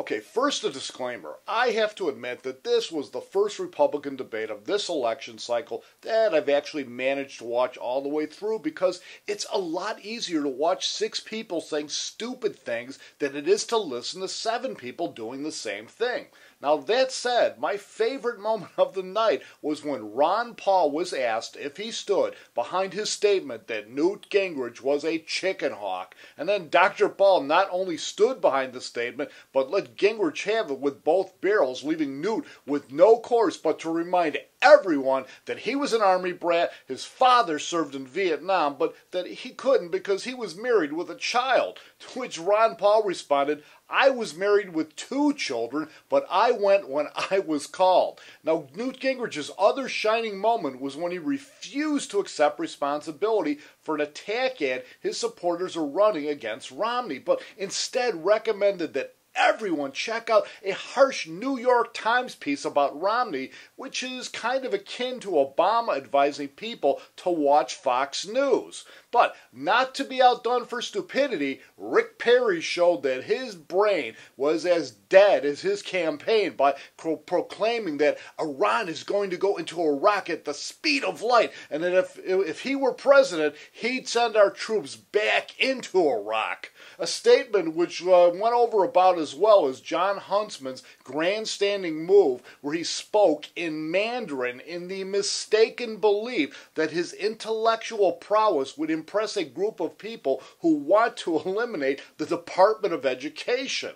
Okay, first a disclaimer. I have to admit that this was the first Republican debate of this election cycle that I've actually managed to watch all the way through because it's a lot easier to watch 6 people saying stupid things than it is to listen to 7 people doing the same thing. Now that said, my favorite moment of the night was when Ron Paul was asked if he stood behind his statement that Newt Gingrich was a chicken hawk, and then Dr. Paul not only stood behind the statement, but let Gingrich have it with both barrels, leaving Newt with no course but to remind everyone that he was an Army brat, his father served in Viet Nam, but that he couldn't because he was married with a child. To which Ron Paul responded, "I was married with 2 children, but I went when I was called." Now, Newt Gingrich's other shining moment was when he refused to accept responsibility for an attack ad his supporters are running against Romney, but instead recommended that everyone check out a harsh New York Times piece about Romney, which is kind of akin to Obama advising people to watch Fox News. But not to be outdone for stupidity, Rick Perry showed that his brain was as dead as his campaign by proclaiming that Iran is going to go into Iraq at the speed of light, and that if he were president, he'd send our troops back into Iraq. A statement which went over about as well as John Huntsman's grandstanding move where he spoke in Mandarin in the mistaken belief that his intellectual prowess would impress a group of people who want to eliminate the Department of Education.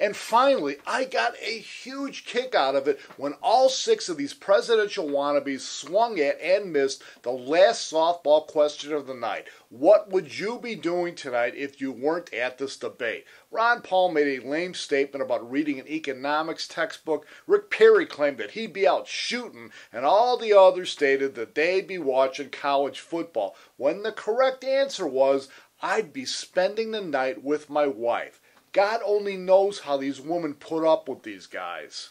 And finally, I got a huge kick out of it when all 6 of these presidential wannabes swung at and missed the last softball question of the night. What would you be doing tonight if you weren't at this debate? Ron Paul made a lame statement about reading an economics textbook. Rick Perry claimed that he'd be out shooting, and all the others stated that they'd be watching college football, when the correct answer was, I'd be spending the night with my wife. God only knows how these women put up with these guys.